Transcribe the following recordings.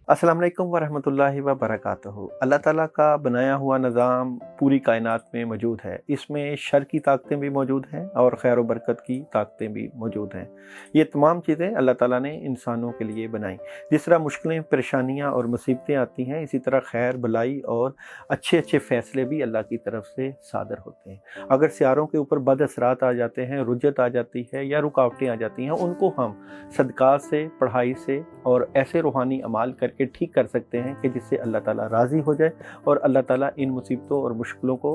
अस्सलाम वालेकुम वरहमतुल्लाहि व बरकातहू। अल्लाह ताला का बनाया हुआ निज़ाम पूरी कायनात में मौजूद है। इसमें शर की ताकतें भी मौजूद हैं और खैर व बरकत की ताकतें भी मौजूद हैं। ये तमाम चीज़ें अल्लाह ताला ने इंसानों के लिए बनाई। जिस तरह मुश्किलें, परेशानियाँ और मुसीबतें आती हैं, इसी तरह खैर, भलाई और अच्छे अच्छे फ़ैसले भी अल्लाह की तरफ से सादर होते हैं। अगर सियारों के ऊपर बद असरात आ जाते हैं, रुजत आ जाती है या रुकावटें आ जाती हैं, उनको हम सदक़ात से, पढ़ाई से और ऐसे रूहानी अमाल करके ठीक कर सकते हैं कि जिससे अल्लाह ताला राज़ी हो जाए और अल्लाह ताला इन मुसीबतों और मुश्किलों को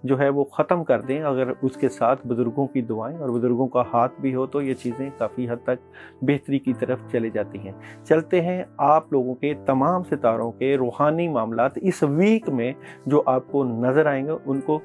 जो है वो ख़त्म कर दें। अगर उसके साथ बुज़ुर्गों की दुआएं और बुज़ुर्गों का हाथ भी हो तो ये चीज़ें काफ़ी हद तक बेहतरी की तरफ चले जाती हैं। चलते हैं आप लोगों के तमाम सितारों के रूहानी मामलात इस वीक में जो आपको नज़र आएंगे, उनको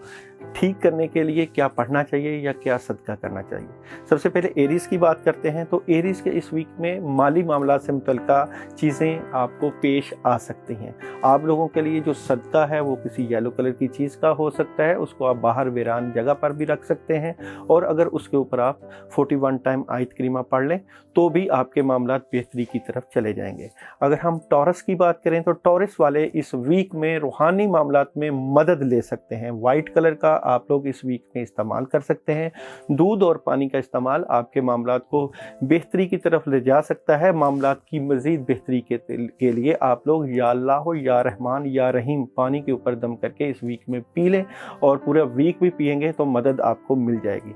ठीक करने के लिए क्या पढ़ना चाहिए या क्या सदका करना चाहिए। सबसे पहले एरीज़ की बात करते हैं तो एरीज़ के इस वीक में माली मामला से मुतल्लिका चीज़ें आपको पेश आ सकती हैं। आप लोगों के लिए जो सदका है वो किसी येलो कलर की चीज़ का हो सकता है, उसको आप बाहर वीरान जगह पर भी रख सकते हैं और अगर उसके ऊपर आप 41 टाइम आयत करीमा पढ़ लें तो भी आपके मामलात बेहतरी की तरफ चले जाएंगे। अगर हम टॉरस की बात करें तो टॉरस वाले इस वीक में रूहानी मामलात में मदद ले सकते हैं। वाइट कलर का आप लोग इस वीक में इस्तेमाल कर सकते हैं। दूध और पानी का इस्तेमाल आपके मामलात को बेहतरी की तरफ ले जा सकता है। मामलात की मज़ीद बेहतरी के लिए आप लोग या अल्लाह या रहमान या रहीम पानी के ऊपर दम करके इस वीक में पी लें और पूरा वीक भी पिएंगे तो मदद आपको मिल जाएगी।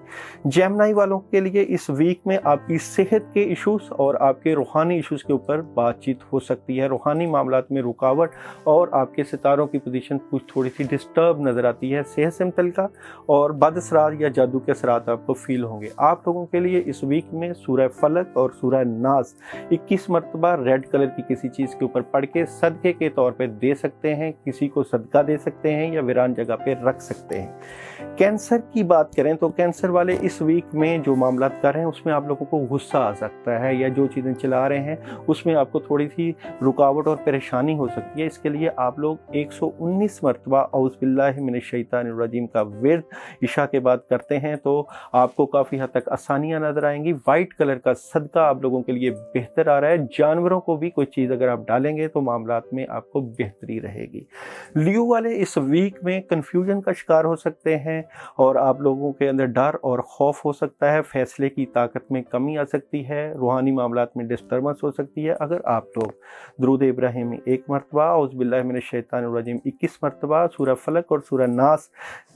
जेमिनी वालों के लिए इस वीक में आपकी सेहत के इशूज़ और आपके रूहानी इशूज़ के ऊपर बातचीत हो सकती है। रूहानी मामलात में रुकावट और आपके सितारों की पोजीशन कुछ थोड़ी सी डिस्टर्ब नज़र आती है। सेहत से मुतल्लिका और बदअसरात या जादू के असरात आपको फील होंगे। आप लोगों के लिए इस वीक में सूरह फलक और सूरह नास 21 मरतबा रेड कलर की किसी चीज़ के ऊपर पढ़ के सदक़े के तौर पे दे सकते हैं, किसी को सदका दे सकते हैं या वीरान जगह पे रख सकते हैं। कैंसर की बात करें तो कैंसर वाले इस वीक में जो मामला कर रहे हैं उसमें आप लोगों को गुस्सा आ सकता है या जो चीज़ें चला रहे हैं उसमें आपको थोड़ी सी रुकावट और परेशानी हो सकती है। इसके लिए आप लोग 119 मरतबा औज़ु बिल्लाहि मिनश शैतानिर रजीम का विर्द इशा के बाद करते हैं तो आपको काफ़ी हद तक आसानियाँ नज़र आएंगी। वाइट कलर का सदका आप लोगों के लिए बेहतर आ रहा है। जानवरों को भी कोई चीज़ अगर आप डालेंगे तो मामलात में आपको बेहतरी रहेगी। लियो वाले इस वीक में कन्फ्यूजन का शिकार हो सकते हैं और आप लोगों के अंदर डर और खौफ हो सकता है। फैसले की ताकत में कमी आ सकती है। रूहानी मामलात में डिस्टर्बेंस हो सकती है। अगर आप लोग दुरूद इब्राहिमी 1 मरतबा, औज़ु बिल्लाहि मिनश शैतानिर रजीम 21 मरतबा, सूरह फलक और सूरह नास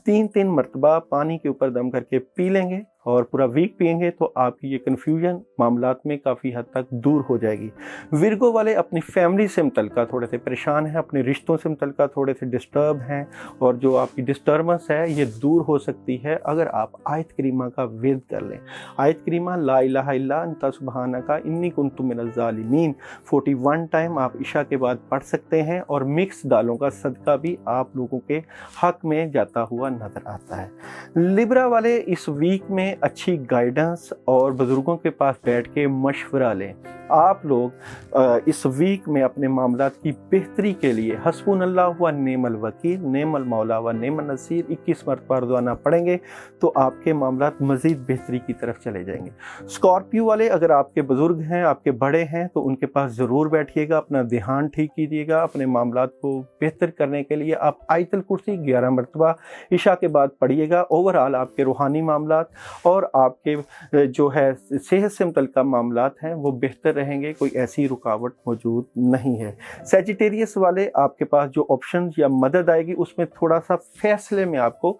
3-3 मरतबा पानी के ऊपर दम करके पी लेंगे और पूरा वीक पिएंगे तो आपकी ये कन्फ्यूजन मामलात में काफ़ी हद तक दूर हो जाएगी। विर्गो वाले अपनी फैमिली से मुतल्लिका थोड़े से परेशान हैं, अपने रिश्तों से मुतल्लिका थोड़े से डिस्टर्ब हैं और जो आपकी डिस्टर्बेंस है ये दूर हो सकती है अगर आप आयत करीमा का विर्द कर लें। आयत करीमा ला इलाहा इल्ला अंता सुब्हानका इन्नी कुन्तु मिनज़ ज़ालिमीन 41 टाइम आप इशा के बाद पढ़ सकते हैं और मिक्स दालों का सदका भी आप लोगों के हक में जाता हुआ नज़र आता है। लिब्रा वाले इस वीक में अच्छी गाइडेंस और बुज़ुर्गों के पास बैठ के मशवरा लें। आप लोग इस वीक में अपने मामलात की बेहतरी के लिए हस्बुनल्लाह व नेमल वकील, नेमल मौला व नेमल नसीर 21 मरतबा रोज़ाना पढ़ेंगे तो आपके मामलात मज़ीद बेहतरी की तरफ चले जाएंगे। स्कॉर्पियो वाले अगर आपके बुज़ुर्ग हैं, आपके बड़े हैं तो उनके पास ज़रूर बैठिएगा, अपना ध्यान ठीक कीजिएगा। अपने मामलात को बेहतर करने के लिए आप आयतुल कुर्सी 11 मरतबा इशा के बाद पढ़िएगा। ओवरऑल आपके रूहानी मामलात और आपके जो है सेहत से मुतल्लिका मामलात हैं वो बेहतर रहेंगे। कोई ऐसी रुकावट मौजूद नहीं है। सैजिटेरियस वाले आपके पास जो ऑप्शन या मदद आएगी उसमें थोड़ा सा फैसले में आपको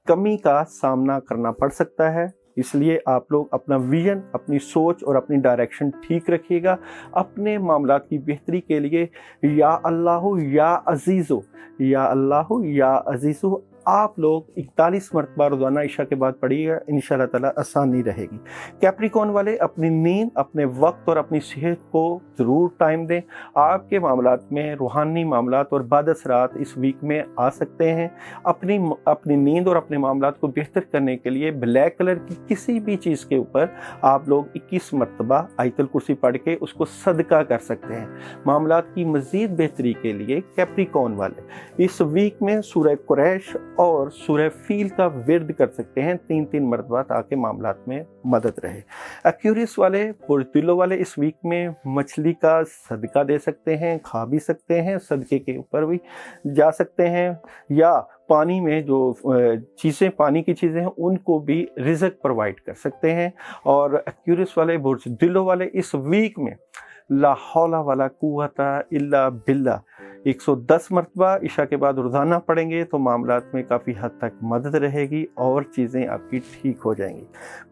कमी का सामना करना पड़ सकता है। इसलिए आप लोग अपना विजन, अपनी सोच और अपनी डायरेक्शन ठीक रखिएगा। अपने मामलात की बेहतरी के लिए या अल्लाह या अजीज़ो, या अल्लाह या अजीज़ो आप लोग 41 मरतबा रोज़ाना इशा के बाद पढ़िएगा, इंशाअल्लाह ताला आसानी रहेगी। कैप्रिकॉर्न वाले अपनी नींद, अपने वक्त और अपनी सेहत को ज़रूर टाइम दें। आपके मामलात में रूहानी मामलात और बदअसरात इस वीक में आ सकते हैं। अपनी नींद और अपने मामलात को बेहतर करने के लिए ब्लैक कलर की किसी भी चीज़ के ऊपर आप लोग 21 मरतबा आयतुल कुर्सी पढ़ के उसको सदका कर सकते हैं। मामलात की मज़ीद बेहतरी के लिए कैप्रिकॉर्न वाले इस वीक में सूरह कुरैश और सूरह फील का विर्द कर सकते हैं 3-3 मरतबा, ताकि मामलात में मदद रहे। एक्यूरियस वाले, पुरदिलों वाले इस वीक में मछली का सदका दे सकते हैं, खा भी सकते हैं, सदके के ऊपर भी जा सकते हैं, या पानी में जो चीज़ें, पानी की चीज़ें हैं, उनको भी रिज़्क प्रोवाइड कर सकते हैं। और एक्यूरियस वाले, बुर्दिलों वाले इस वीक में ला हौला वला कुव्वता इल्ला बिल्ला 110 मरतबा इशा के बाद रोज़ाना पढ़ेंगे तो मामलात में काफ़ी हद तक मदद रहेगी और चीज़ें आपकी ठीक हो जाएंगी।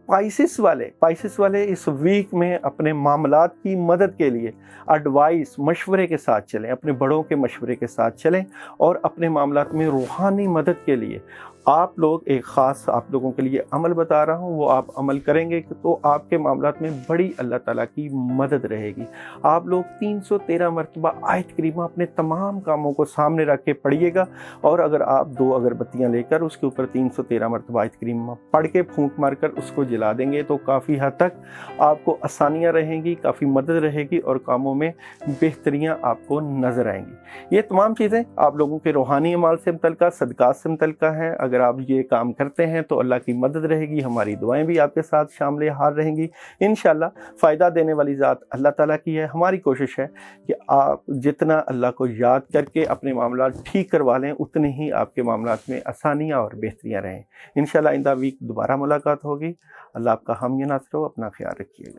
पाइसिस वाले इस वीक में अपने मामलात की मदद के लिए एडवाइस, मशवरे के साथ चलें, अपने बड़ों के मशवरे के साथ चलें, और अपने मामलात में रूहानी मदद के लिए आप लोग, एक ख़ास आप लोगों के लिए अमल बता रहा हूँ, वो आप अमल करेंगे तो आपके मामलात में बड़ी अल्लाह ताला की मदद रहेगी। आप लोग 313 मरतबा आयत करीमा अपने तमाम कामों को सामने रख के पढ़िएगा, और अगर आप 2 अगरबत्तियाँ लेकर उसके ऊपर 313 मरतबा आयत करीमा पढ़ के फूंक मारकर उसको जला देंगे तो काफ़ी हद तक आपको आसानियाँ रहेंगी, काफ़ी मदद रहेगी और कामों में बेहतरियाँ आपको नज़र आएंगी। ये तमाम चीज़ें आप लोगों के रूहानी अमाल से मुतल्लिक़ा, सदक़ात से मुतल्लिक़ा हैं। अगर आप ये काम करते हैं तो अल्लाह की मदद रहेगी, हमारी दुआएं भी आपके साथ शामिल हाल रहेंगी। इंशाअल्लाह फ़ायदा देने वाली ज़ात अल्लाह ताला की है। हमारी कोशिश है कि आप जितना अल्लाह को याद करके अपने मामलात ठीक करवा लें, उतनी ही आपके मामलात में आसानियाँ और बेहतरियाँ रहें। इंशाअल्लाह आइंदा वीक दोबारा मुलाकात होगी। अल्लाह आपका हामी नासर हो, अपना ख्याल रखिएगा।